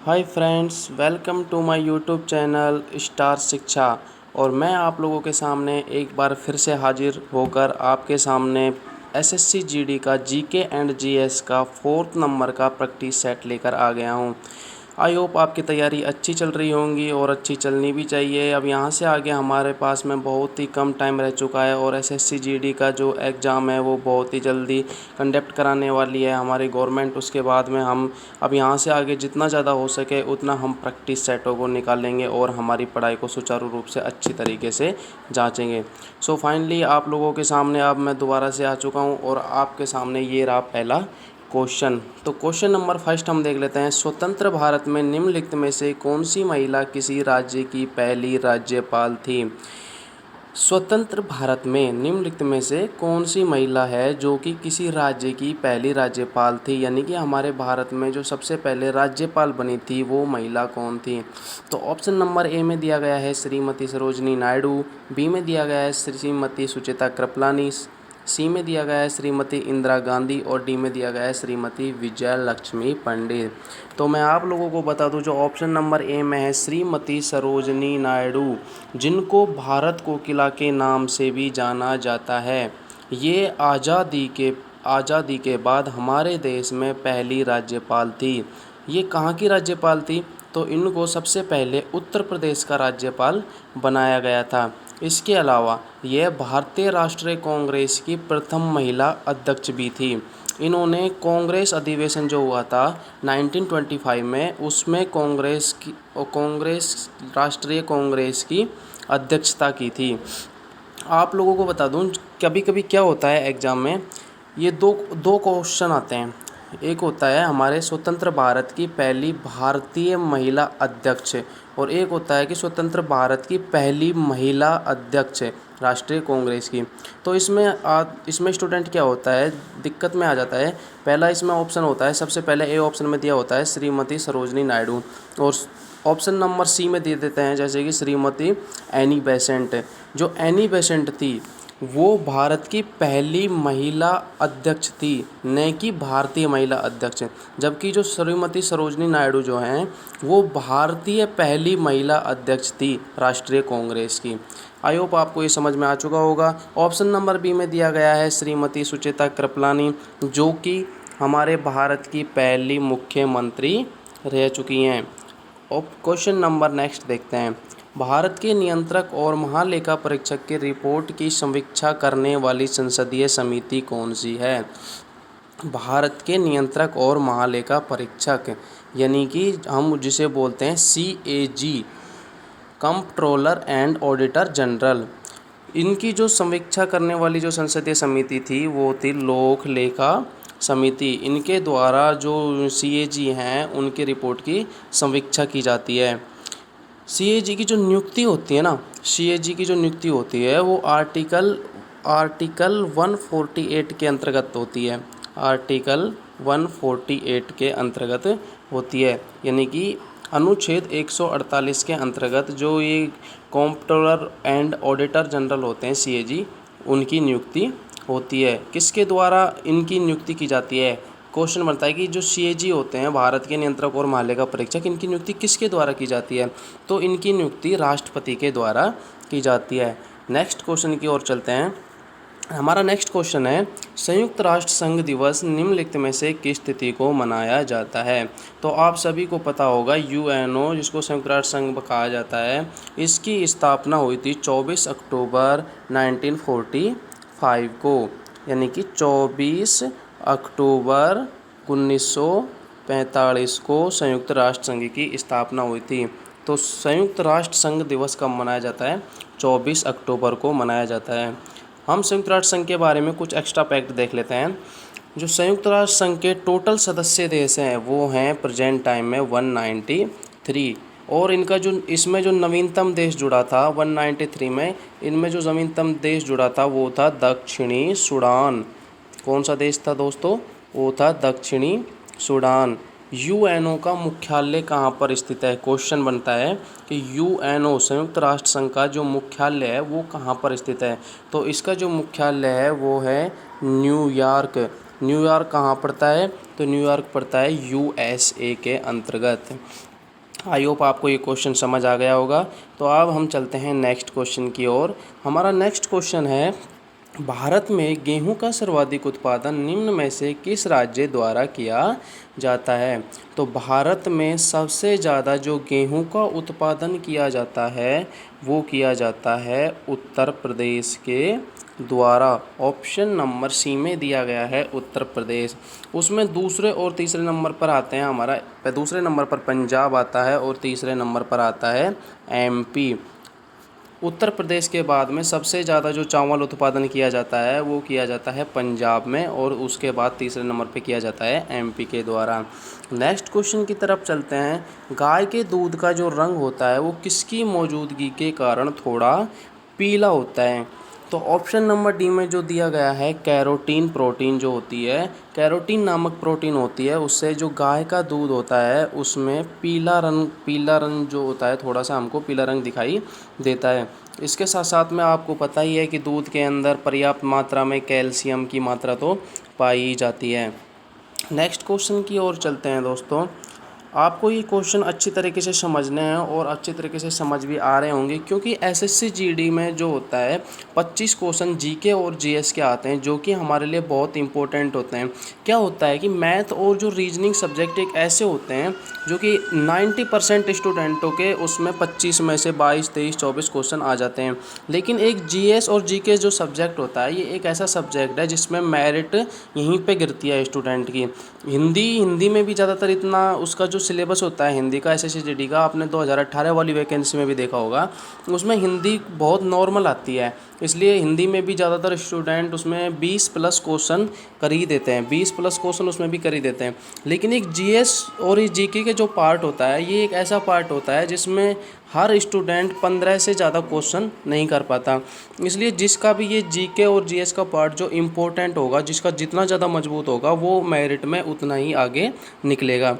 Hi friends, welcome to my YouTube channel Star Shiksha. और मैं आप लोगों के सामने एक बार फिर से हाजिर होकर आपके सामने एसएससी जीडी का जीके एंड जीएस का 4th नंबर का प्रैक्टिस सेट लेकर आ गया हूं। आई होप आपकी तैयारी अच्छी चल रही होंगी और अच्छी चलनी भी चाहिए। अब यहाँ से आगे हमारे पास में बहुत ही कम टाइम रह चुका है और एसएससी जीडी का जो एग्ज़ाम है वो बहुत ही जल्दी कंडक्ट कराने वाली है हमारी गवर्नमेंट। उसके बाद में हम अब यहाँ से आगे जितना ज़्यादा हो सके उतना हम प्रैक्टिस सेटों को निकालेंगे और हमारी पढ़ाई को सुचारू रूप से अच्छी तरीके से जांचेंगे। सो फाइनली आप लोगों के सामने अब मैं दोबारा से आ चुका हूँ और आपके सामने ये रहा पहला क्वेश्चन। तो क्वेश्चन नंबर फर्स्ट हम देख लेते हैं। स्वतंत्र भारत में निम्नलिखित में से कौन सी महिला किसी राज्य की पहली राज्यपाल थी? स्वतंत्र भारत में निम्नलिखित में से कौन सी महिला है जो कि किसी राज्य की पहली राज्यपाल थी, यानी कि हमारे भारत में जो सबसे पहले राज्यपाल बनी थी वो महिला कौन थी? तो ऑप्शन नंबर ए में दिया गया है श्रीमती सरोजनी नायडू, बी में दिया गया है श्रीमती सुचिता कृपलानी, सी में दिया गया है श्रीमती इंदिरा गांधी और डी में दिया गया है श्रीमती विजय लक्ष्मी पंडित। तो मैं आप लोगों को बता दूं, जो ऑप्शन नंबर ए में है श्रीमती सरोजनी नायडू, जिनको भारत कोकिला के नाम से भी जाना जाता है, ये आज़ादी के बाद हमारे देश में पहली राज्यपाल थी। ये कहाँ की राज्यपाल थी? तो इनको सबसे पहले उत्तर प्रदेश का राज्यपाल बनाया गया था। इसके अलावा यह भारतीय राष्ट्रीय कांग्रेस की प्रथम महिला अध्यक्ष भी थी। इन्होंने कांग्रेस अधिवेशन जो हुआ था 1925 में, उसमें राष्ट्रीय कांग्रेस की अध्यक्षता की थी। आप लोगों को बता दूं, कभी कभी क्या होता है एग्ज़ाम में, ये दो दो क्वेश्चन आते हैं। एक होता है हमारे स्वतंत्र भारत की पहली भारतीय महिला अध्यक्ष, और एक होता है कि स्वतंत्र भारत की पहली महिला अध्यक्ष राष्ट्रीय कांग्रेस की। तो इसमें स्टूडेंट क्या होता है, दिक्कत में आ जाता है। पहला इसमें ऑप्शन होता है, सबसे पहले ए ऑप्शन में दिया होता है श्रीमती सरोजनी नायडू, और ऑप्शन नंबर सी में दे देते हैं जैसे कि श्रीमती एनी बेसेंट। जो एनी बेसेंट थी वो भारत की पहली महिला अध्यक्ष थी, न कि भारतीय महिला अध्यक्ष, जबकि जो श्रीमती सरोजनी नायडू जो हैं वो भारतीय पहली महिला अध्यक्ष थी राष्ट्रीय कांग्रेस की। आई होप आपको ये समझ में आ चुका होगा। ऑप्शन नंबर बी में दिया गया है श्रीमती सुचिता कृपलानी, जो कि हमारे भारत की पहली मुख्यमंत्री रह चुकी हैं। और क्वेश्चन नंबर नेक्स्ट देखते हैं। भारत के नियंत्रक और महालेखा परीक्षक की रिपोर्ट की समीक्षा करने वाली संसदीय समिति कौन सी है? भारत के नियंत्रक और महालेखा परीक्षक, यानी कि हम जिसे बोलते हैं CAG, comptroller and auditor general, इनकी जो समीक्षा करने वाली जो संसदीय समिति थी वो थी लोक लेखा समिति। इनके द्वारा जो CAG हैं उनकी रिपोर्ट की समीक्षा की जाती है। CAG की जो नियुक्ति होती है ना, CAG की जो नियुक्ति होती है वो आर्टिकल 148 के अंतर्गत होती है। आर्टिकल 148 के अंतर्गत होती है, यानी कि अनुच्छेद 148 के अंतर्गत जो ये कंप्ट्रोलर एंड ऑडिटर जनरल होते हैं CAG, उनकी नियुक्ति होती है। किसके द्वारा इनकी नियुक्ति की जाती है? क्वेश्चन बनता है कि जो CAG होते हैं भारत के नियंत्रक और महालेखा परीक्षक, इनकी नियुक्ति किसके द्वारा की जाती है? तो इनकी नियुक्ति राष्ट्रपति के द्वारा की जाती है। नेक्स्ट क्वेश्चन की ओर चलते हैं। हमारा नेक्स्ट क्वेश्चन है, संयुक्त राष्ट्र संघ दिवस निम्नलिखित में से किस तिथि को मनाया जाता है? तो आप सभी को पता होगा UNO, जिसको संयुक्त राष्ट्र संघ कहा जाता है, इसकी स्थापना हुई थी 24 अक्टूबर 1945 को, यानी कि 24 अक्टूबर 1945 को संयुक्त राष्ट्र संघ की स्थापना हुई थी। तो संयुक्त राष्ट्र संघ दिवस कब मनाया जाता है? 24 अक्टूबर को मनाया जाता है। हम संयुक्त राष्ट्र संघ के बारे में कुछ एक्स्ट्रा फैक्ट देख लेते हैं। जो संयुक्त राष्ट्र संघ के टोटल सदस्य देश हैं वो हैं प्रेजेंट टाइम में 193, और इनका जो इसमें जो नवीनतम देश जुड़ा था 193 में, इनमें जो नवीनतम देश जुड़ा था वो था दक्षिणी सूडान। कौन सा देश था दोस्तों? वो था दक्षिणी सूडान। UNO का मुख्यालय कहाँ पर स्थित है? क्वेश्चन बनता है कि UNO संयुक्त राष्ट्र संघ का जो मुख्यालय है वो कहाँ पर स्थित है? तो इसका जो मुख्यालय है वो है न्यूयॉर्क। न्यूयॉर्क कहाँ पड़ता है? तो न्यूयॉर्क पड़ता है USA के अंतर्गत। आई होप आपको ये क्वेश्चन समझ आ गया होगा। तो अब हम चलते हैं नेक्स्ट क्वेश्चन की ओर। हमारा नेक्स्ट क्वेश्चन है, भारत में गेहूं का सर्वाधिक उत्पादन निम्न में से किस राज्य द्वारा किया जाता है? तो भारत में सबसे ज़्यादा जो गेहूं का उत्पादन किया जाता है वो किया जाता है उत्तर प्रदेश के द्वारा। ऑप्शन नंबर सी में दिया गया है उत्तर प्रदेश। उसमें दूसरे और तीसरे नंबर पर आते हैं हमारा, दूसरे नंबर पर पंजाब आता है और तीसरे नंबर पर आता है एमपी। उत्तर प्रदेश के बाद में सबसे ज़्यादा जो चावल उत्पादन किया जाता है वो किया जाता है पंजाब में, और उसके बाद तीसरे नंबर पे किया जाता है एमपी के द्वारा। नेक्स्ट क्वेश्चन की तरफ चलते हैं। गाय के दूध का जो रंग होता है वो किसकी मौजूदगी के कारण थोड़ा पीला होता है? तो ऑप्शन नंबर डी में जो दिया गया है, कैरोटीन प्रोटीन जो होती है, कैरोटीन नामक प्रोटीन होती है, उससे जो गाय का दूध होता है उसमें पीला रंग जो होता है, थोड़ा सा हमको पीला रंग दिखाई देता है। इसके साथ साथ में आपको पता ही है कि दूध के अंदर पर्याप्त मात्रा में कैल्शियम की मात्रा तो पाई जाती है। नेक्स्ट क्वेश्चन की ओर चलते हैं दोस्तों। आपको ये क्वेश्चन अच्छी तरीके से समझने हैं और अच्छी तरीके से समझ भी आ रहे होंगे, क्योंकि एसएससी जीडी में जो होता है 25 क्वेश्चन जीके और जीएस के आते हैं, जो कि हमारे लिए बहुत इंपॉर्टेंट होते हैं। क्या होता है कि मैथ और जो रीजनिंग सब्जेक्ट एक ऐसे होते हैं जो कि 90% स्टूडेंटों के उसमें 25 में से 22, 23, 24 क्वेश्चन आ जाते हैं। लेकिन एक जीएस और जीके जो सब्जेक्ट होता है, ये एक ऐसा सब्जेक्ट है जिसमें मेरिट यहीं पे गिरती है स्टूडेंट की। हिंदी में भी ज़्यादातर इतना उसका जो सिलेबस होता है हिंदी का, एसएससी जीडी का, आपने 2018 वाली वैकेंसी में भी देखा होगा, उसमें हिंदी बहुत नॉर्मल आती है। इसलिए हिंदी में भी ज़्यादातर स्टूडेंट उसमें 20+ क्वेश्चन कर ही देते हैं, 20+ क्वेश्चन उसमें भी कर ही देते हैं। लेकिन एक जीएस और इस जीके के जो पार्ट होता है, ये एक ऐसा पार्ट होता है जिसमें हर स्टूडेंट 15 से ज़्यादा क्वेश्चन नहीं कर पाता। इसलिए जिसका भी ये जीके और जीएस का पार्ट जो इम्पोर्टेंट होगा, जिसका जितना ज़्यादा मजबूत होगा, वो मेरिट में उतना ही आगे निकलेगा।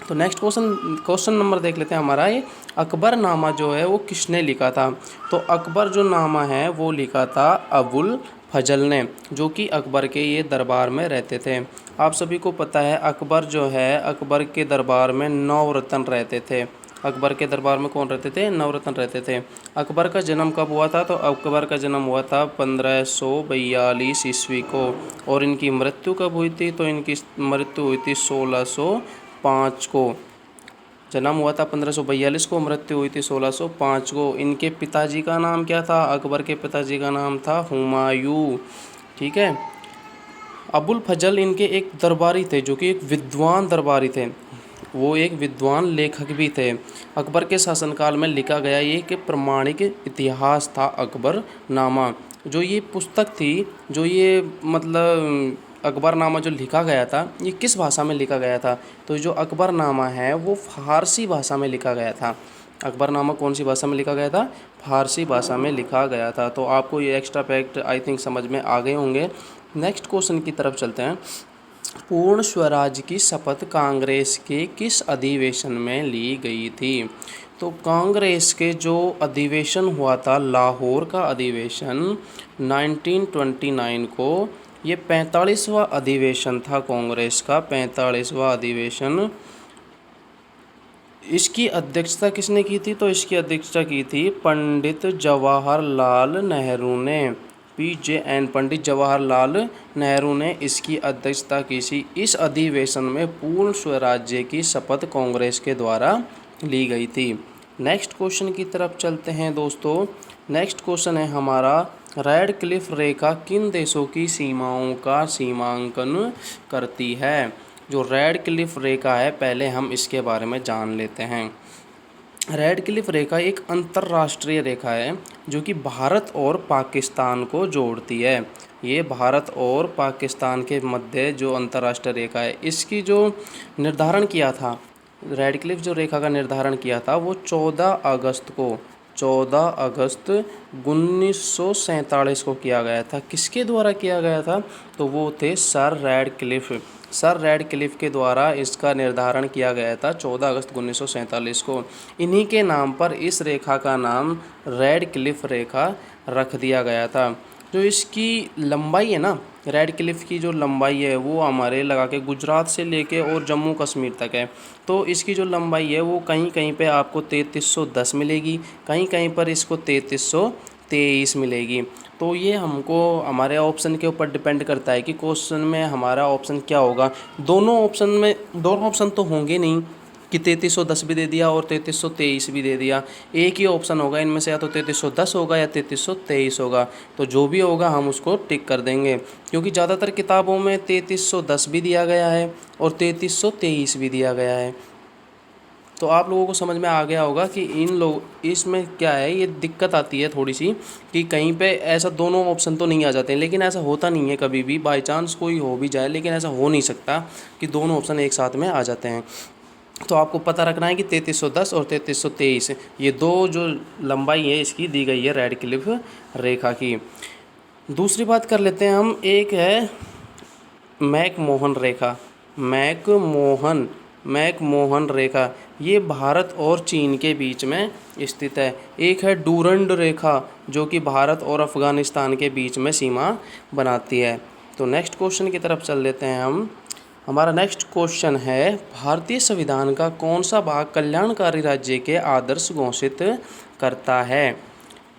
तो नेक्स्ट क्वेश्चन नंबर देख लेते हैं हमारा। ये अकबरनामा जो है वो किसने लिखा था? तो अकबर जो नामा है वो लिखा था अबुल फजल ने, जो कि अकबर के ये दरबार में रहते थे। आप सभी को पता है अकबर जो है, अकबर के दरबार में 9 रत्न रहते थे। अकबर के दरबार में कौन रहते थे? 9 रत्न रहते थे। अकबर का जन्म कब हुआ था? तो अकबर का जन्म हुआ था 1542 ईस्वी को। और इनकी मृत्यु कब हुई थी? तो इनकी मृत्यु हुई थी 1605 को। जन्म हुआ था 1542 को, मृत्यु हुई थी 1605 को। इनके पिताजी का नाम क्या था? अकबर के पिताजी का नाम था हुमायूं। ठीक है। अबुल फजल इनके एक दरबारी थे, जो कि एक विद्वान दरबारी थे। वो एक विद्वान लेखक भी थे। अकबर के शासनकाल में लिखा गया ये कि प्रमाणिक इतिहास था अकबरनामा। जो ये पुस्तक थी, जो ये मतलब अकबरनामा जो लिखा गया था, ये किस भाषा में लिखा गया था? तो जो अकबरनामा है वो फारसी भाषा में लिखा गया था। अकबरनामा कौन सी भाषा में लिखा गया था? फारसी भाषा में लिखा गया था। तो आपको ये एक्स्ट्रा फैक्ट आई थिंक समझ में आ गए होंगे। नेक्स्ट क्वेश्चन की तरफ चलते हैं। पूर्ण स्वराज की शपथ कांग्रेस के किस अधिवेशन में ली गई थी? तो कांग्रेस के जो अधिवेशन हुआ था, लाहौर का अधिवेशन 1929 को, ये 45वां अधिवेशन था कांग्रेस का, 45वां अधिवेशन। इसकी अध्यक्षता किसने की थी? तो इसकी अध्यक्षता की थी पंडित जवाहरलाल नेहरू ने। PJN पंडित जवाहरलाल नेहरू ने इसकी अध्यक्षता की थी। इस अधिवेशन में पूर्ण स्वराज्य की शपथ कांग्रेस के द्वारा ली गई थी। नेक्स्ट क्वेश्चन की तरफ चलते हैं दोस्तों। नेक्स्ट क्वेश्चन है हमारा, रेड क्लिफ रेखा किन देशों की सीमाओं का सीमांकन करती है? जो रेड क्लिफ रेखा है, पहले हम इसके बारे में जान लेते हैं। रेड क्लिफ रेखा एक अंतर्राष्ट्रीय रेखा है जो कि भारत और पाकिस्तान को जोड़ती है। ये भारत और पाकिस्तान के मध्य जो अंतर्राष्ट्रीय रेखा है, इसकी जो निर्धारण किया था, रेड क्लिफ जो रेखा का निर्धारण किया था वो 14 अगस्त 1947 को किया गया था। किसके द्वारा किया गया था? तो वो थे सर रेड क्लिफ के द्वारा इसका निर्धारण किया गया था 14 अगस्त 1947 को। इन्हीं के नाम पर इस रेखा का नाम रेड क्लिफ रेखा रख दिया गया था। जो इसकी लंबाई है ना, रेड क्लिफ की जो लंबाई है वो हमारे लगा के गुजरात से लेके और जम्मू कश्मीर तक है। तो इसकी जो लंबाई है वो कहीं कहीं पे आपको 3310 मिलेगी, कहीं कहीं पर इसको 3323 मिलेगी। तो ये हमको हमारे ऑप्शन के ऊपर डिपेंड करता है कि क्वेश्चन में हमारा ऑप्शन क्या होगा। दोनों ऑप्शन तो होंगे नहीं कि 3310 भी दे दिया और 3323 भी दे दिया। एक ही ऑप्शन होगा इनमें से, या तो 3310 होगा या 3323 होगा। तो जो भी होगा हम उसको टिक कर देंगे, क्योंकि ज़्यादातर किताबों में 3310 भी दिया गया है और 3323 भी दिया गया है। तो आप लोगों को समझ में आ गया होगा कि इसमें क्या है, ये दिक्कत आती है थोड़ी सी कि कहीं पे ऐसा दोनों ऑप्शन तो नहीं आ जाते हैं, लेकिन ऐसा होता नहीं है कभी भी। बाई चांस कोई हो भी जाए, लेकिन ऐसा हो नहीं सकता कि दोनों ऑप्शन एक साथ में आ जाते हैं। तो आपको पता रखना है कि 3310 और 3323 ये दो जो लंबाई है इसकी दी गई है रेड क्लिफ रेखा की। दूसरी बात कर लेते हैं हम, एक है मैकमोहन रेखा। मैकमोहन रेखा ये भारत और चीन के बीच में स्थित है। एक है डूरंड रेखा जो कि भारत और अफ़गानिस्तान के बीच में सीमा बनाती है। तो नेक्स्ट क्वेश्चन की तरफ चल लेते हैं हम। हमारा नेक्स्ट क्वेश्चन है, भारतीय संविधान का कौन सा भाग कल्याणकारी राज्य के आदर्श घोषित करता है।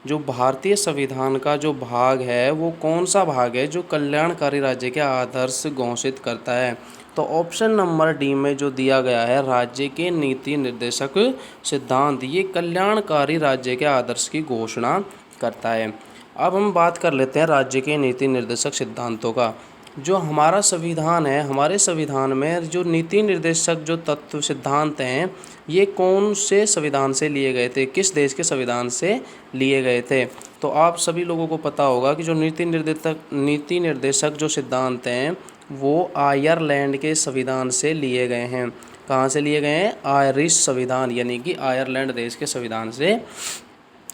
जो भारतीय संविधान का जो भाग है वो कौन सा भाग है जो कल्याणकारी राज्य के आदर्श घोषित करता है। तो ऑप्शन नंबर डी में जो दिया गया है राज्य के नीति निर्देशक सिद्धांत, ये कल्याणकारी राज्य के आदर्श की घोषणा करता है। अब हम बात कर लेते हैं राज्य के नीति निर्देशक सिद्धांतों का। जो हमारा संविधान है, हमारे संविधान में जो नीति निर्देशक जो तत्व सिद्धांत हैं, ये कौन से संविधान से लिए गए थे, किस देश के संविधान से लिए गए थे। तो आप सभी लोगों को पता होगा कि जो नीति निर्देशक जो सिद्धांत हैं वो आयरलैंड के संविधान से लिए गए हैं। कहाँ से लिए गए हैं? आयरिश संविधान, यानी कि आयरलैंड देश के संविधान से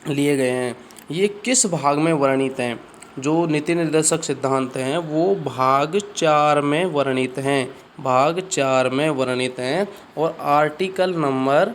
लिए गए हैं। ये किस भाग में वर्णित हैं? जो नीति निर्देशक सिद्धांत हैं वो भाग 4 में वर्णित हैं, भाग 4 में वर्णित हैं। और आर्टिकल नंबर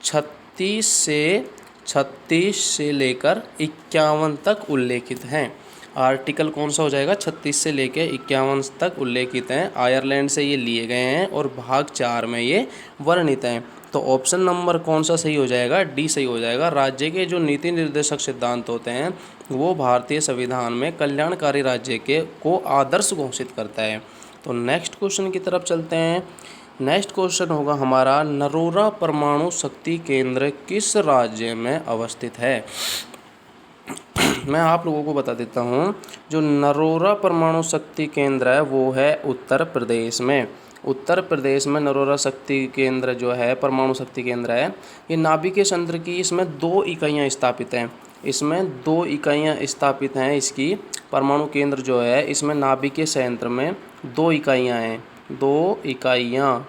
36 से लेकर 51 तक उल्लेखित हैं। आर्टिकल कौन सा हो जाएगा? 36 से लेकर 51 तक उल्लेखित हैं। आयरलैंड से ये लिए गए हैं और भाग 4 में ये वर्णित हैं। तो ऑप्शन नंबर कौन सा सही हो जाएगा? डी सही हो जाएगा। राज्य के जो नीति निर्देशक सिद्धांत होते हैं वो भारतीय संविधान में कल्याणकारी राज्य को आदर्श घोषित करता है। तो नेक्स्ट क्वेश्चन की तरफ चलते हैं। नेक्स्ट क्वेश्चन होगा हमारा, नरोरा परमाणु शक्ति केंद्र किस राज्य में अवस्थित है। मैं आप लोगों को बता देता हूँ, जो नरोरा परमाणु शक्ति केंद्र है वो है उत्तर प्रदेश में। उत्तर प्रदेश में नरोरा शक्ति केंद्र जो है, परमाणु शक्ति केंद्र है, ये नाभिकीय संयंत्र की इसमें 2 इकाइयाँ स्थापित हैं। इसमें 2 इकाइयाँ स्थापित हैं। इसकी परमाणु केंद्र जो है इसमें नाभिकीय संयंत्र में 2 इकाइयाँ हैं। 2 इकाइयाँ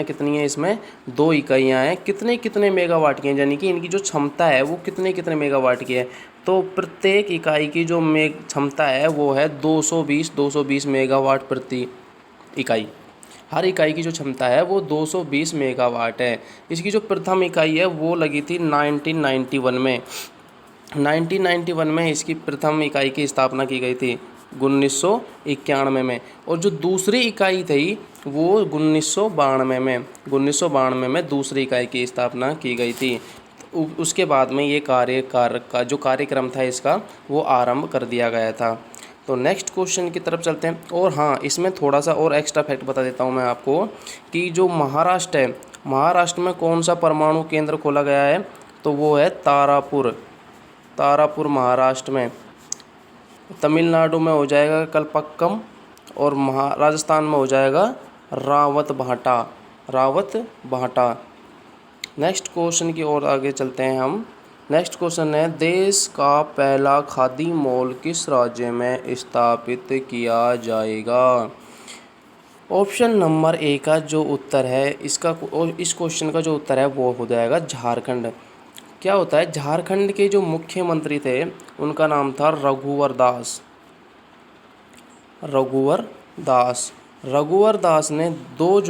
कितनी हैं? इसमें 2 इकाइयाँ हैं। कितने मेगावाट की हैं, यानी कि इनकी जो क्षमता है वो कितने मेगावाट की है। तो प्रत्येक इकाई की जो क्षमता है वो है 220 मेगावाट प्रति इकाई। हर इकाई की जो क्षमता है वो 220 मेगावाट है। इसकी जो प्रथम इकाई है वो लगी थी 1991 में इसकी प्रथम इकाई की स्थापना की गई थी 1991 में। और जो दूसरी इकाई थी वो 1992 में दूसरी इकाई की स्थापना की गई थी। उसके बाद में ये का जो कार्यक्रम था इसका वो आरंभ कर दिया गया था। तो नेक्स्ट क्वेश्चन की तरफ चलते हैं। और हाँ, इसमें थोड़ा सा और एक्स्ट्रा फैक्ट बता देता हूँ मैं आपको कि जो महाराष्ट्र है, महाराष्ट्र में कौन सा परमाणु केंद्र खोला गया है। तो वो है तारापुर महाराष्ट्र में। तमिलनाडु में हो जाएगा कलपक्कम और राजस्थान में हो जाएगा रावतभाटा। नेक्स्ट क्वेश्चन की ओर आगे चलते हैं हम। नेक्स्ट क्वेश्चन है, देश का पहला खादी मॉल किस राज्य में स्थापित किया जाएगा। ऑप्शन नंबर ए का जो उत्तर है इस क्वेश्चन का जो उत्तर है वो हो जाएगा झारखंड। क्या होता है, झारखंड के जो मुख्यमंत्री थे उनका नाम था रघुवर दास ने 2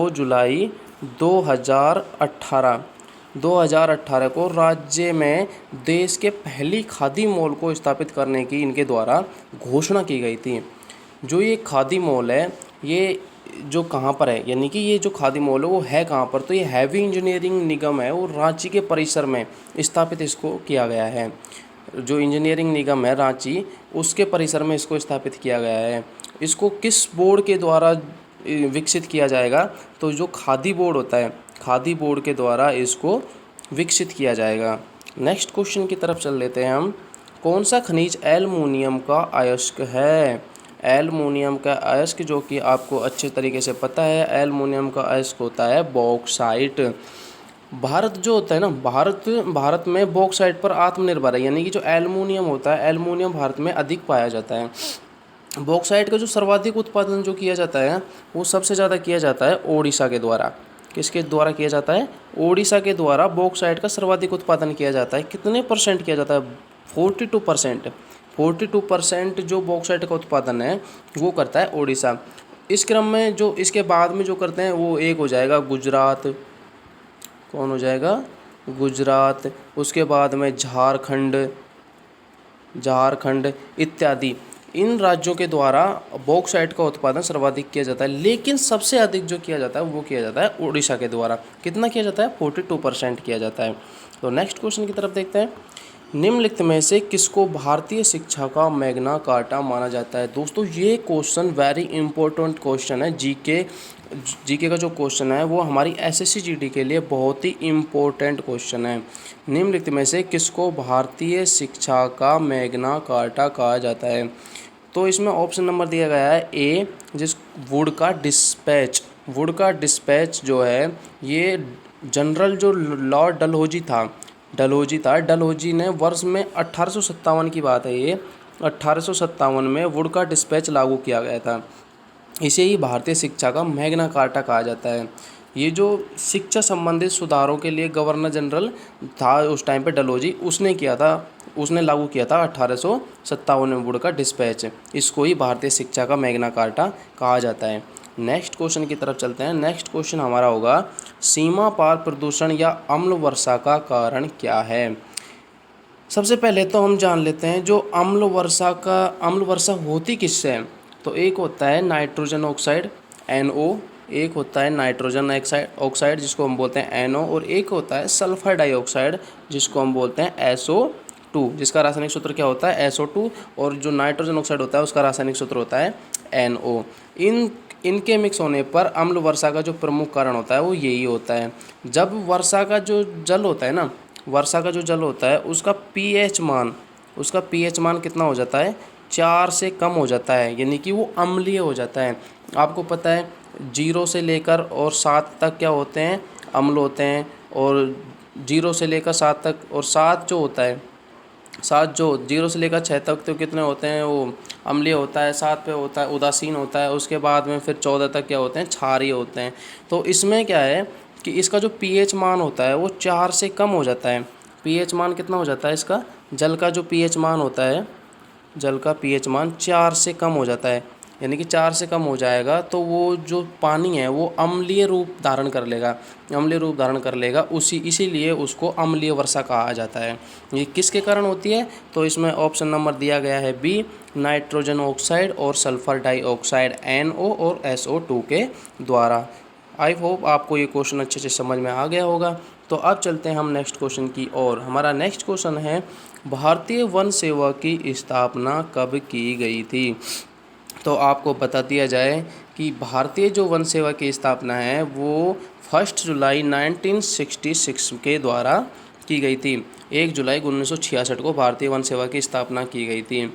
जुलाई 2018 2018 को राज्य में देश के पहली खादी मॉल को स्थापित करने की इनके द्वारा घोषणा की गई थी। जो ये खादी मॉल है, ये जो कहाँ पर है, यानी कि ये जो खादी मॉल है वो है कहाँ पर, तो ये हैवी इंजीनियरिंग निगम है और रांची के परिसर में स्थापित इसको किया गया है। जो इंजीनियरिंग निगम है रांची, उसके परिसर में इसको स्थापित किया गया है। इसको किस बोर्ड के द्वारा विकसित किया जाएगा, तो जो खादी बोर्ड होता है, खादी बोर्ड के द्वारा इसको विकसित किया जाएगा। नेक्स्ट क्वेश्चन की तरफ चल लेते हैं हम। कौन सा खनिज एल्युमिनियम का अयस्क है? एल्युमिनियम का अयस्क, जो कि आपको अच्छे तरीके से पता है, एल्युमिनियम का अयस्क होता है बॉक्साइट। भारत जो होता है ना, भारत में बॉक्साइट पर आत्मनिर्भर है, यानी कि जो एल्युमिनियम होता है, एल्युमिनियम भारत में अधिक पाया जाता है। बॉक्साइट का जो सर्वाधिक उत्पादन जो किया जाता है वो सबसे ज़्यादा किया जाता है ओडिशा के द्वारा। किसके द्वारा किया जाता है? ओडिशा के द्वारा बॉक्साइट का सर्वाधिक उत्पादन किया जाता है। कितने परसेंट किया जाता है? 42%। 42% जो बॉक्साइट का उत्पादन है वो करता है ओडिशा। इस क्रम में जो इसके बाद में जो करते हैं वो एक हो जाएगा गुजरात। कौन हो जाएगा? गुजरात। उसके बाद में झारखंड इत्यादि, इन राज्यों के द्वारा बॉक्साइट का उत्पादन सर्वाधिक किया जाता है। लेकिन सबसे अधिक जो किया जाता है वो किया जाता है ओडिशा के द्वारा। कितना किया जाता है? 42% किया जाता है। तो नेक्स्ट क्वेश्चन की तरफ देखते हैं। निम्नलिखित में से किसको भारतीय शिक्षा का मैग्ना कार्टा माना जाता है? दोस्तों ये क्वेश्चन वेरी इंपॉर्टेंट क्वेश्चन है। जीके का जो क्वेश्चन है वो हमारी एसएससी जीडी के लिए बहुत ही इम्पोर्टेंट क्वेश्चन है। निम्नलिखित में से किसको भारतीय शिक्षा का मैग्ना कार्टा कहा जाता है? तो इसमें ऑप्शन नंबर दिया गया है ए, वुड का डिस्पैच जो है, ये जनरल जो लॉर्ड डलहौजी ने वर्ष में 1857 की बात है, ये 1857 में वुड का डिस्पैच लागू किया गया था। इसे ही भारतीय शिक्षा का मैग्ना कार्टा कहा जाता है। ये जो शिक्षा संबंधित सुधारों के लिए गवर्नर जनरल था उस टाइम पे डलहौजी, उसने लागू किया था 1857 में वुड का डिस्पैच। इसको ही भारतीय शिक्षा का मैग्ना कार्टा कहा जाता है। नेक्स्ट क्वेश्चन की तरफ चलते हैं। नेक्स्ट क्वेश्चन हमारा होगा, सीमा पार प्रदूषण या अम्ल वर्षा का कारण क्या है? सबसे पहले तो हम जान लेते हैं जो अम्ल वर्षा होती किससे है। तो एक होता है नाइट्रोजन ऑक्साइड NO, एक होता है नाइट्रोजन ऑक्साइड जिसको हम बोलते हैं NO, और एक होता है सल्फर डाइऑक्साइड जिसको हम बोलते हैं SO2, जिसका रासायनिक सूत्र क्या होता है? SO2। और जो नाइट्रोजन ऑक्साइड होता है उसका रासायनिक सूत्र होता है NO। इनके मिक्स होने पर अम्ल वर्षा का जो प्रमुख कारण होता है वो यही होता है। जब वर्षा का जो जल होता है उसका pH मान कितना हो जाता है? 4 से कम हो जाता है, यानी कि वो अम्लीय हो जाता है। आपको पता है 0 से लेकर और 7 तक क्या होते हैं? अम्ल होते हैं। और 0 से लेकर 7 तक, और 7 जो होता है, 0 से लेकर 6 तक तो कितने होते हैं? वो अम्लीय होता है। 7 पे होता है उदासीन होता है। उसके बाद में फिर 14 तक क्या होते हैं? क्षारीय होते हैं। तो इसमें क्या है कि इसका जो pH मान होता है वो 4 से कम हो जाता है। pH मान कितना हो जाता है इसका? जल का जो pH मान होता है, जल का pH मान 4 से कम हो जाता है, यानी कि 4 से कम हो जाएगा तो वो जो पानी है वो अम्लीय रूप धारण कर लेगा। इसीलिए उसको अम्लीय वर्षा कहा जाता है। ये किसके कारण होती है? तो इसमें ऑप्शन नंबर दिया गया है बी, नाइट्रोजन ऑक्साइड और सल्फर डाइऑक्साइड NO और SO2 के द्वारा। आई होप आपको ये क्वेश्चन अच्छे से समझ में आ गया होगा। तो अब चलते हैं हम नेक्स्ट क्वेश्चन की ओर। हमारा नेक्स्ट क्वेश्चन है, भारतीय वन सेवा की स्थापना कब की गई थी? तो आपको बता दिया जाए कि भारतीय जो वन सेवा की स्थापना है वो 1 जुलाई 1966 के द्वारा की गई थी। 1 जुलाई 1966 को भारतीय वन सेवा की स्थापना की गई थी।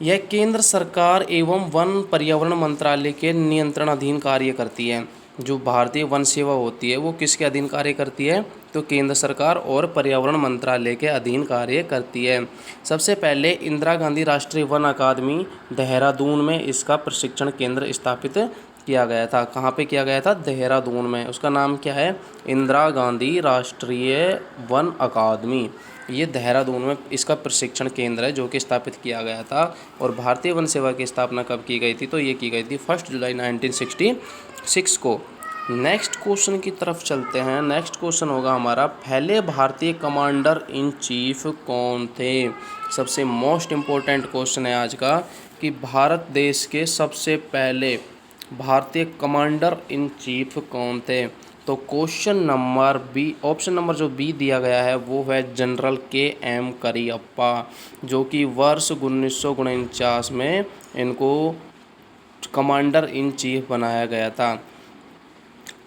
यह केंद्र सरकार एवं वन पर्यावरण मंत्रालय के नियंत्रण अधीन कार्य करती है। जो भारतीय वन सेवा होती है वो किसके अधीन कार्य करती है? तो केंद्र सरकार और पर्यावरण मंत्रालय के अधीन कार्य करती है। सबसे पहले इंदिरा गांधी राष्ट्रीय वन अकादमी देहरादून में इसका प्रशिक्षण केंद्र स्थापित किया गया था। कहाँ पे किया गया था? देहरादून में। उसका नाम क्या है? इंदिरा गांधी राष्ट्रीय वन अकादमी। ये देहरादून में इसका प्रशिक्षण केंद्र है जो कि स्थापित किया गया था। और भारतीय वन सेवा की स्थापना कब की गई थी? तो ये की गई थी 1 जुलाई 1966 को। नेक्स्ट क्वेश्चन की तरफ चलते हैं। नेक्स्ट क्वेश्चन होगा हमारा, पहले भारतीय कमांडर इन चीफ कौन थे। सबसे मोस्ट इम्पोर्टेंट क्वेश्चन है आज का कि भारत देश के सबसे पहले भारतीय कमांडर इन चीफ कौन थे। तो question number B, option number जो बी दिया गया है वो है जनरल के.एम. करियप्पा, जो कि वर्ष 1949 में इनको कमांडर इन चीफ बनाया गया था।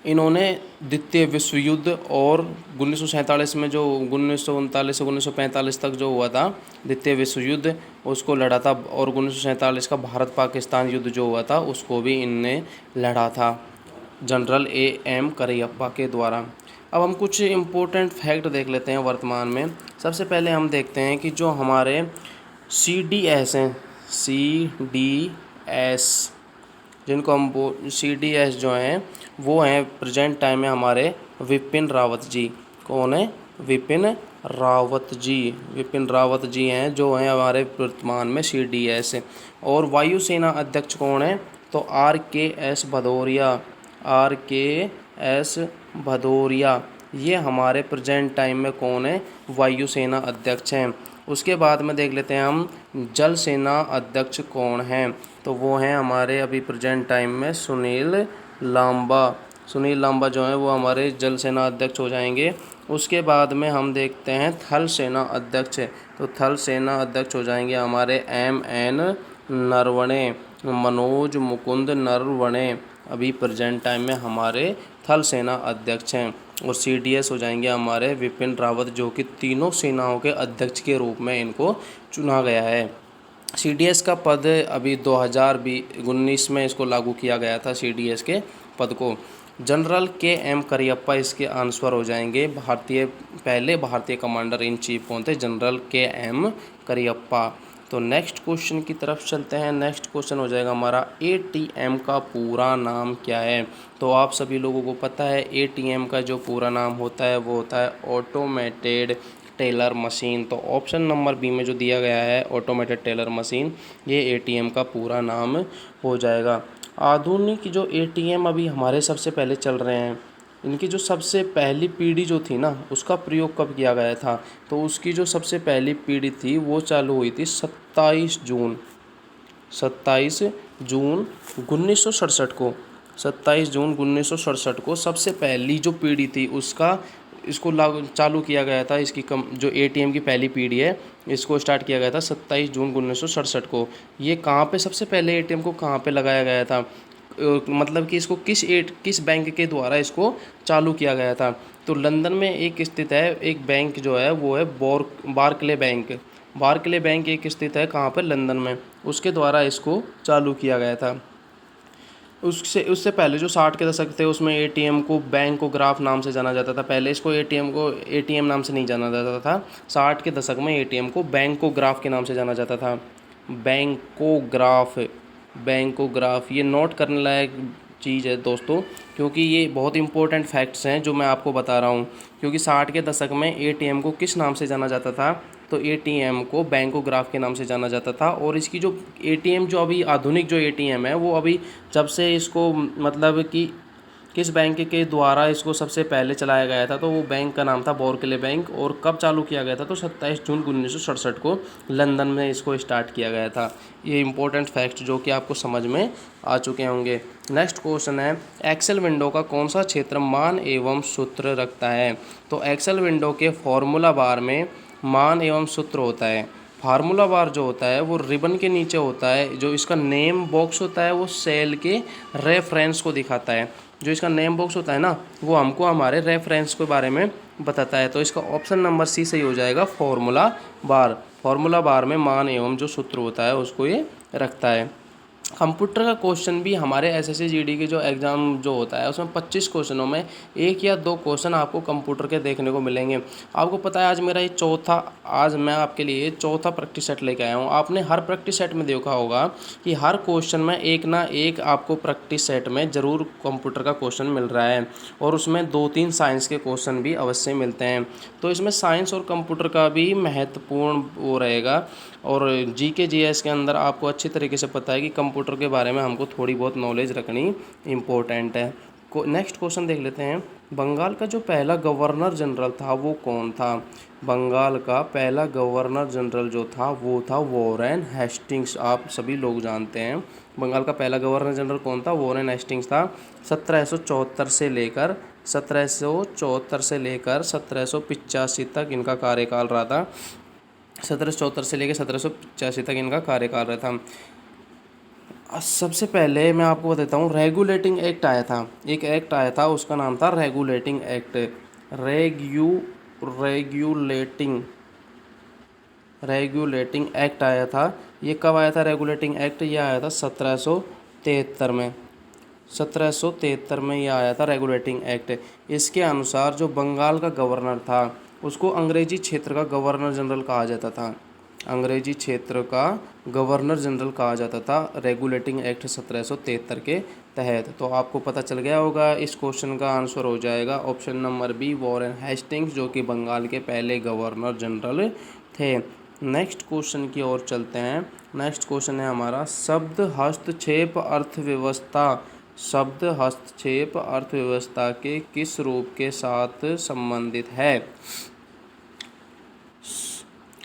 इन्होंने द्वितीय विश्व युद्ध और 1947 में जो 1939 से 1945 तक जो हुआ था द्वितीय विश्व युद्ध, उसको लड़ा था, और 1947 का भारत पाकिस्तान युद्ध जो हुआ था उसको भी इनने लड़ा था जनरल ए.एम. करियप्पा के द्वारा। अब हम कुछ इम्पोर्टेंट फैक्ट देख लेते हैं वर्तमान में। सबसे पहले हम देखते हैं कि जो हमारे CDS हैं, CDS जिनको हम CDS जो हैं वो हैं प्रेजेंट टाइम में हमारे विपिन रावत जी। कौन है? विपिन रावत जी। विपिन रावत जी हैं जो हैं हमारे वर्तमान में CDS। और वायुसेना अध्यक्ष कौन है? तो RKS भदौरिया। RKS भदौरिया ये हमारे प्रेजेंट टाइम में कौन है? वायुसेना अध्यक्ष हैं। उसके बाद में देख लेते हैं हम जल सेना अध्यक्ष कौन हैं। तो वो हैं हमारे अभी प्रेजेंट टाइम में सुनील लांबा। सुनील लांबा जो हैं वो हमारे जल सेना अध्यक्ष हो जाएंगे। उसके बाद में हम देखते हैं थल सेना अध्यक्ष। तो थल सेना अध्यक्ष हो जाएंगे हमारे MN नरवणे, मनोज मुकुंद नरवणे अभी प्रेजेंट टाइम में हमारे थल सेना अध्यक्ष हैं। और CDS हो जाएंगे हमारे विपिन रावत, जो कि तीनों सेनाओं के अध्यक्ष के रूप में इनको चुना गया है। CDS का पद अभी 2019 में इसको लागू किया गया था, CDS के पद को। General K M. करियप्पा इसके आंसर हो जाएंगे। पहले भारतीय कमांडर इन चीफ कौन थे? General K M. करियप्पा। तो नेक्स्ट क्वेश्चन की तरफ चलते हैं। नेक्स्ट क्वेश्चन हो जाएगा हमारा, ATM का पूरा नाम क्या है। तो आप सभी लोगों को पता है ATM का जो पूरा नाम होता है वो होता है ऑटोमेटेड टेलर मशीन। तो ऑप्शन नंबर बी में जो दिया गया है ऑटोमेटेड टेलर मशीन, ये ATM का पूरा नाम हो जाएगा। आधुनिक जो ATM अभी हमारे सबसे पहले चल रहे हैं, इनकी जो सबसे पहली पीढ़ी जो थी ना उसका प्रयोग कब किया गया था। तो उसकी जो सबसे पहली पीढ़ी थी वो चालू हुई थी 27 जून 1967 को। 27 जून 1967 को सबसे पहली जो पीढ़ी थी उसका इसको चालू किया गया था। इसकी जो ATM की पहली पीढ़ी है इसको स्टार्ट किया गया था 27 जून 1967 को। ये कहाँ पे सबसे पहले ATM को कहाँ पे लगाया गया था, मतलब कि इसको किस बैंक के द्वारा इसको चालू किया गया था। तो लंदन में एक स्थित है एक बैंक जो है वो है बार्कले बैंक। बार्कले बैंक एक स्थित है कहाँ पर? लंदन में। उसके द्वारा इसको चालू किया गया था। उससे पहले जो 60 के दशक थे उसमें ATM को बैंकोग्राफ नाम से जाना जाता था। पहले इसको ATM नाम से नहीं जाना जाता था। 60 के दशक में ATM को बैंकोग्राफ के नाम से जाना जाता था। बैंकोग्राफ। ये नोट करने लायक चीज़ है दोस्तों, क्योंकि ये बहुत इंपॉर्टेंट फैक्ट्स हैं जो मैं आपको बता रहा हूँ। क्योंकि 60 के दशक में ATM को किस नाम से जाना जाता था? तो ATM को बैंकोग्राफ के नाम से जाना जाता था। और इसकी जो ATM जो अभी आधुनिक जो ATM है वो अभी जब से इसको मतलब कि किस बैंक के द्वारा इसको सबसे पहले चलाया गया था, तो वो बैंक का नाम था बार्कले बैंक। और कब चालू किया गया था? तो 27 जून 1967 को लंदन में इसको स्टार्ट किया गया था। ये इंपॉर्टेंट फैक्ट जो कि आपको समझ में आ चुके होंगे। नेक्स्ट क्वेश्चन है, एक्सेल विंडो का कौन सा क्षेत्र मान एवं सूत्र रखता है। तो एक्सेल विंडो के फॉर्मूला बार में मान एवं सूत्र होता है। फार्मूला बार जो होता है वो रिबन के नीचे होता है। जो इसका नेम बॉक्स होता है वो सेल के रेफरेंस को दिखाता है। जो इसका नेम बॉक्स होता है ना वो हमको हमारे रेफरेंस के बारे में बताता है। तो इसका ऑप्शन नंबर सी सही हो जाएगा, फॉर्मूला बार। फॉर्मूला बार में मान एवं जो सूत्र होता है उसको ये रखता है। कंप्यूटर का क्वेश्चन भी हमारे SSC GD के जो एग्ज़ाम जो होता है उसमें 25 क्वेश्चनों में 1 या 2 क्वेश्चन आपको कंप्यूटर के देखने को मिलेंगे। आपको पता है आज मैं आपके लिए चौथा प्रैक्टिस सेट लेके आया हूँ। आपने हर प्रैक्टिस सेट में देखा होगा कि हर क्वेश्चन में एक ना एक आपको प्रैक्टिस सेट में ज़रूर कंप्यूटर का क्वेश्चन मिल रहा है। और उसमें 2-3 साइंस के क्वेश्चन भी अवश्य मिलते हैं। तो इसमें साइंस और कंप्यूटर का भी महत्वपूर्ण वो रहेगा। और GK GS के अंदर आपको अच्छी तरीके से पता है कि कंप्यूटर के बारे में हमको थोड़ी बहुत नॉलेज रखनी इम्पोर्टेंट है। नेक्स्ट क्वेश्चन देख लेते हैं। बंगाल का जो पहला गवर्नर जनरल था वो कौन था? बंगाल का पहला गवर्नर जनरल जो था वो था वॉरेन हेस्टिंग्स। आप सभी लोग जानते हैं बंगाल का पहला गवर्नर जनरल कौन था? वॉरेन हेस्टिंग्स था। 1774 से लेकर 1785 तक इनका कार्यकाल रहा था। 1774 से लेकर 1785 तक इनका कार्यकाल रहा था। सबसे पहले मैं आपको बताता हूँ, रेगुलेटिंग एक्ट आया था। एक एक्ट आया था, उसका नाम था regulating act. Regulating regulating act आया था। ये कब आया था रेगुलेटिंग एक्ट? ये आया था 1773 में। 1773 में ये आया था रेगुलेटिंग एक्ट। इसके अनुसार जो बंगाल का गवर्नर था उसको अंग्रेजी क्षेत्र का गवर्नर जनरल कहा जाता था। अंग्रेजी क्षेत्र का गवर्नर जनरल कहा जाता था रेगुलेटिंग एक्ट 1773 के तहत। तो आपको पता चल गया होगा, इस क्वेश्चन का आंसर हो जाएगा option number B, Warren Hastings, जो कि बंगाल के पहले गवर्नर जनरल थे। नेक्स्ट क्वेश्चन की ओर चलते हैं। नेक्स्ट क्वेश्चन है हमारा, शब्द हस्तक्षेप अर्थव्यवस्था। शब्द हस्तक्षेप अर्थव्यवस्था के किस रूप के साथ संबंधित है?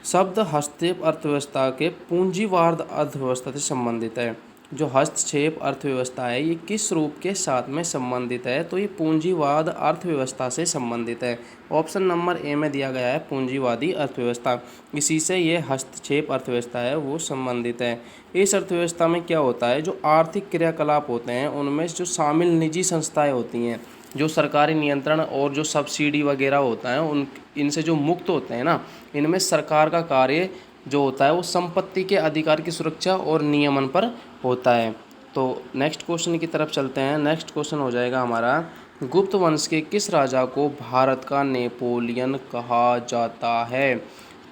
शब्द हस्तक्षेप अर्थव्यवस्था के पूंजीवाद अर्थव्यवस्था से संबंधित है। जो हस्तक्षेप अर्थव्यवस्था है ये किस रूप के साथ में संबंधित है? तो ये पूंजीवाद अर्थव्यवस्था से संबंधित है। ऑप्शन नंबर ए में दिया गया है पूंजीवादी अर्थव्यवस्था। इसी से ये हस्तक्षेप अर्थव्यवस्था है वो संबंधित है। इस अर्थव्यवस्था में क्या होता है, जो आर्थिक क्रियाकलाप होते हैं उनमें जो शामिल निजी संस्थाएं होती हैं, जो सरकारी नियंत्रण और जो सब्सिडी वगैरह होता है उन इनसे जो मुक्त होते हैं ना, इनमें सरकार का कार्य जो होता है वो संपत्ति के अधिकार की सुरक्षा और नियमन पर होता है। तो नेक्स्ट क्वेश्चन की तरफ चलते हैं। नेक्स्ट क्वेश्चन हो जाएगा हमारा, गुप्त वंश के किस राजा को भारत का नेपोलियन कहा जाता है?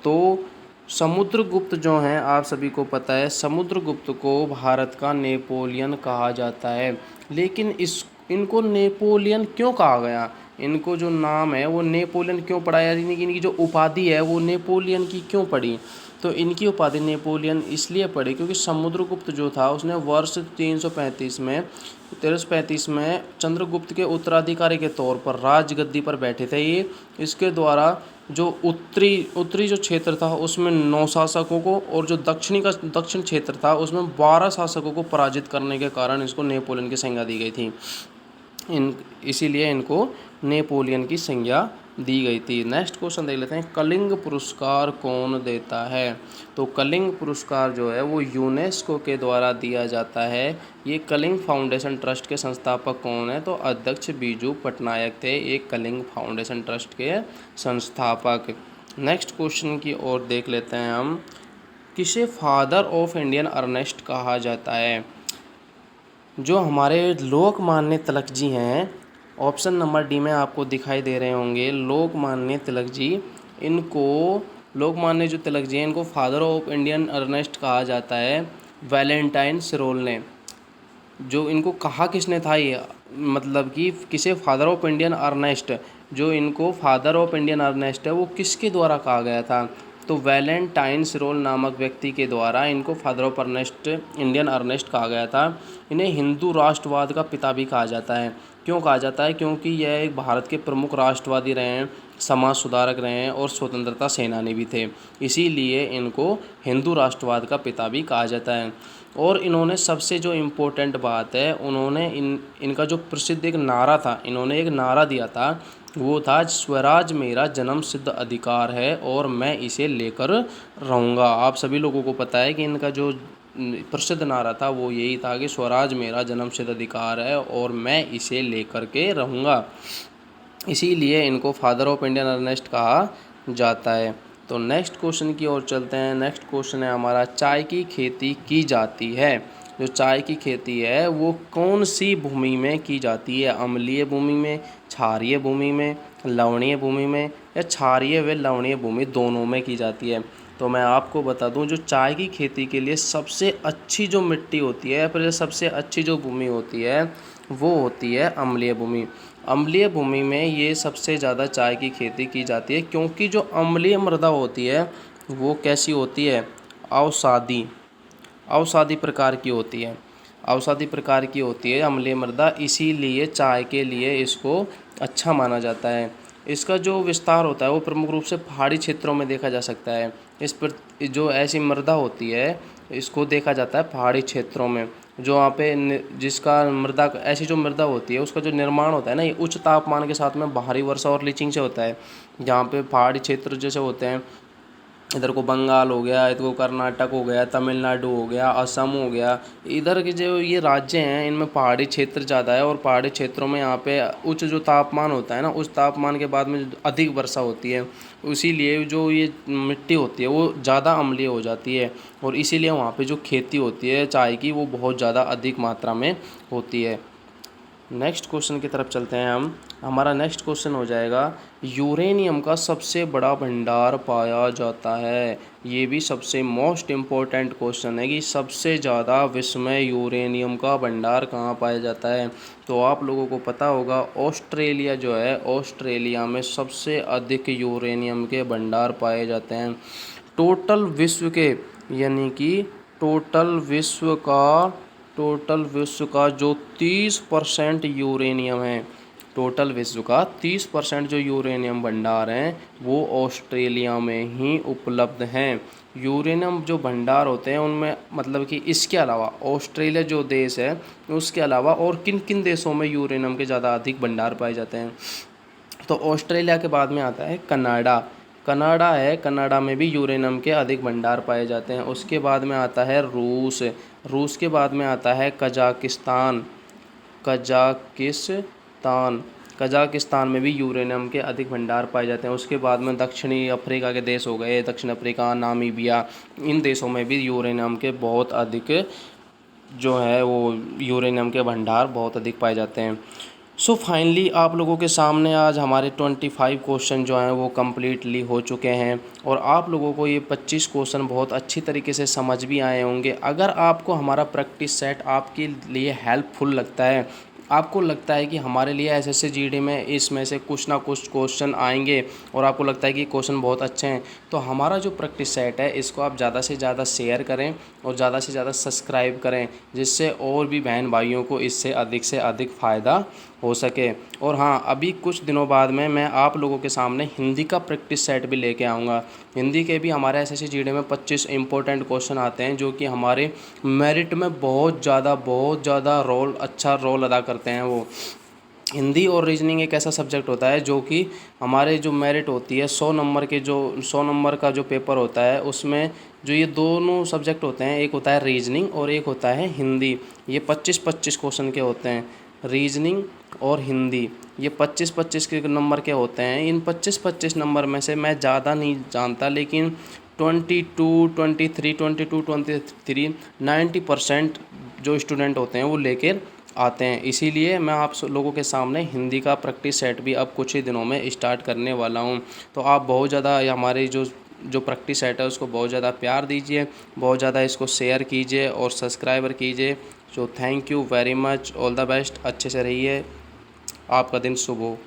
तो समुद्रगुप्त जो हैं, आप सभी को पता है समुद्रगुप्त को भारत का नेपोलियन कहा जाता है। लेकिन इनको नेपोलियन क्यों कहा गया? इनको जो नाम है वो नेपोलियन क्यों पड़ा, यानी कि इनकी जो उपाधि है वो नेपोलियन की क्यों पड़ी? तो इनकी उपाधि नेपोलियन इसलिए पड़ी क्योंकि समुद्रगुप्त जो था उसने वर्ष 1335 में चंद्रगुप्त के उत्तराधिकारी के तौर पर राजगद्दी पर बैठे थे ये। इसके द्वारा जो उत्तरी जो क्षेत्र था उसमें 9 शासकों को और जो दक्षिण क्षेत्र था उसमें 12 शासकों को पराजित करने के कारण इसको नेपोलियन की संज्ञा दी गई थी। इसीलिए इनको नेपोलियन की संज्ञा दी गई थी। नेक्स्ट क्वेश्चन देख लेते हैं, कलिंग पुरस्कार कौन देता है? तो कलिंग पुरस्कार जो है वो यूनेस्को के द्वारा दिया जाता है। ये कलिंग फाउंडेशन ट्रस्ट के संस्थापक कौन है? तो अध्यक्ष बीजू पटनायक थे, एक कलिंग फाउंडेशन ट्रस्ट के संस्थापक। नेक्स्ट क्वेश्चन की ओर देख लेते हैं हम, किसे फादर ऑफ इंडियन अर्नेस्ट कहा जाता है? जो हमारे लोकमान्य तिलक जी हैं, ऑप्शन नंबर डी में आपको दिखाई दे रहे होंगे लोकमान्य तिलक जी, इनको लोकमान्य जो तिलक जी हैं इनको फादर ऑफ इंडियन अर्नेस्ट कहा जाता है वैलेंटाइन सिरोल ने। जो इनको कहा किसने था, ये मतलब कि किसे फादर ऑफ इंडियन अर्नेस्ट, जो इनको फादर ऑफ इंडियन अर्नेस्ट है वो किसके द्वारा कहा गया था? तो वैलेंटाइन सिरोल नामक व्यक्ति के द्वारा इनको फादर ऑफ इंडियन अर्नेस्ट कहा गया था। इन्हें हिंदू राष्ट्रवाद का पिता भी कहा जाता है। क्यों कहा जाता है? क्योंकि यह एक भारत के प्रमुख राष्ट्रवादी रहे हैं, समाज सुधारक रहे हैं और स्वतंत्रता सेनानी भी थे। इसीलिए इनको हिंदू राष्ट्रवाद का पिता भी कहा जाता है। और इन्होंने सबसे जो इम्पोर्टेंट बात है, उन्होंने इनका जो प्रसिद्ध एक नारा था, इन्होंने एक नारा दिया था, वो था स्वराज मेरा जन्म सिद्ध अधिकार है और मैं इसे लेकर रहूँगा। आप सभी लोगों को पता है कि इनका जो प्रसिद्ध नारा था वो यही था कि स्वराज मेरा जन्म सिद्ध अधिकार है और मैं इसे लेकर के रहूँगा। इसीलिए इनको फादर ऑफ इंडियन अर्नेस्ट कहा जाता है। तो नेक्स्ट क्वेश्चन की ओर चलते हैं। नेक्स्ट क्वेश्चन है हमारा, चाय की खेती की जाती है। जो चाय की खेती है वो कौन सी भूमि में की जाती है? अम्लीय भूमि में, क्षारीय भूमि में, लवणीय भूमि में, या क्षारीय व लवणीय भूमि दोनों में की जाती है? तो मैं आपको बता दूं, जो चाय की खेती के लिए सबसे अच्छी जो मिट्टी होती है, फिर सबसे अच्छी जो भूमि होती है वो होती है अम्लीय भूमि। अम्लीय भूमि में ये सबसे ज़्यादा चाय की खेती की जाती है, क्योंकि जो अम्लीय मृदा होती है वो कैसी होती है? अवसादी प्रकार की होती है। औषधि प्रकार की होती है अम्लीय मृदा, इसीलिए चाय के लिए इसको अच्छा माना जाता है। इसका जो विस्तार होता है वो प्रमुख रूप से पहाड़ी क्षेत्रों में देखा जा सकता है। इस पर जो ऐसी मृदा होती है इसको देखा जाता है पहाड़ी क्षेत्रों में, जो वहाँ पे जिसका मृदा ऐसी जो मृदा होती है उसका जो निर्माण होता है ना, ये उच्च तापमान के साथ में भारी वर्षा और लीचिंग से होता है। जहाँ पे पहाड़ी क्षेत्र जैसे होते हैं, इधर को बंगाल हो गया, इधर को कर्नाटक हो गया, तमिलनाडु हो गया, असम हो गया, इधर के जो ये राज्य हैं इनमें पहाड़ी क्षेत्र ज़्यादा है। और पहाड़ी क्षेत्रों में यहाँ पे उच्च जो तापमान होता है ना, उस तापमान के बाद में अधिक वर्षा होती है, इसीलिए जो ये मिट्टी होती है वो ज़्यादा अम्लीय हो जाती है। और इसीलिए वहाँ पे जो खेती होती है चाय की वो बहुत ज़्यादा अधिक मात्रा में होती है। नेक्स्ट क्वेश्चन की तरफ चलते हैं हम। हमारा नेक्स्ट क्वेश्चन हो जाएगा, यूरेनियम का सबसे बड़ा भंडार पाया जाता है। ये भी सबसे मोस्ट इम्पोर्टेंट क्वेश्चन है कि सबसे ज़्यादा विश्व में यूरेनियम का भंडार कहाँ पाया जाता है। तो आप लोगों को पता होगा ऑस्ट्रेलिया जो है, ऑस्ट्रेलिया में सबसे अधिक यूरेनियम के भंडार पाए जाते हैं। टोटल विश्व के यानी कि टोटल विश्व का जो 30% यूरेनियम है, टोटल विश्व का 30% जो यूरेनियम भंडार हैं वो ऑस्ट्रेलिया में ही उपलब्ध हैं। यूरेनियम जो भंडार होते हैं उनमें मतलब कि इसके अलावा ऑस्ट्रेलिया जो देश है उसके अलावा और किन किन देशों में यूरेनियम के ज़्यादा अधिक भंडार पाए जाते हैं। तो ऑस्ट्रेलिया के बाद में आता है कनाडा। कनाडा में भी यूरेनियम के अधिक भंडार पाए जाते हैं। उसके बाद में आता है रूस के बाद में आता है कजाकिस्तान में भी यूरेनियम के अधिक भंडार पाए जाते हैं। उसके बाद में दक्षिणी अफ्रीका के देश हो गए, दक्षिण अफ्रीका, नामीबिया, इन देशों में भी यूरेनियम के बहुत अधिक जो है वो यूरेनियम के भंडार बहुत अधिक पाए जाते हैं। सो फाइनली आप लोगों के सामने आज हमारे 25 क्वेश्चन जो हैं वो कम्प्लीटली हो चुके हैं और आप लोगों को ये 25 क्वेश्चन बहुत अच्छी तरीके से समझ भी आए होंगे। अगर आपको हमारा प्रैक्टिस सेट आपके लिए हेल्पफुल लगता है, आपको लगता है कि हमारे लिए एसएससी जीडी में इसमें से कुछ ना कुछ क्वेश्चन आएंगे और आपको लगता है कि क्वेश्चन बहुत अच्छे हैं, तो हमारा जो प्रैक्टिस सेट है इसको आप ज़्यादा से ज़्यादा शेयर करें और ज़्यादा से ज़्यादा सब्सक्राइब करें, जिससे और भी बहन भाइयों को इससे अधिक फ़ायदा हो सके। और हाँ, अभी कुछ दिनों बाद में मैं आप लोगों के सामने हिंदी का प्रैक्टिस सेट भी लेके आऊँगा। हिंदी के भी हमारे एसएससी जीडी में 25 इंपॉर्टेंट क्वेश्चन आते हैं जो कि हमारे मेरिट में बहुत ज़्यादा अच्छा रोल अदा करते हैं। वो हिंदी और रीजनिंग एक ऐसा सब्जेक्ट होता है जो कि हमारे जो मेरिट होती है 100 नंबर का जो पेपर होता है उसमें जो ये दोनों सब्जेक्ट होते हैं, एक होता है रीजनिंग और एक होता है हिंदी। ये 25-25 क्वेश्चन के होते हैं। रीजनिंग और हिंदी ये 25-25 के नंबर के होते हैं। इन 25-25 नंबर में से मैं ज़्यादा नहीं जानता, लेकिन 22, 90% जो स्टूडेंट होते हैं वो लेकर आते हैं। इसीलिए मैं आप लोगों के सामने हिंदी का प्रैक्टिस सेट भी अब कुछ ही दिनों में स्टार्ट करने वाला हूं। तो आप बहुत ज़्यादा हमारी जो प्रैक्टिस सेट है उसको बहुत ज़्यादा प्यार दीजिए, बहुत ज़्यादा इसको शेयर कीजिए और सब्सक्राइबर कीजिए। So thank you very much, all the best, अच्छे से रहिए, आपका दिन शुभ हो।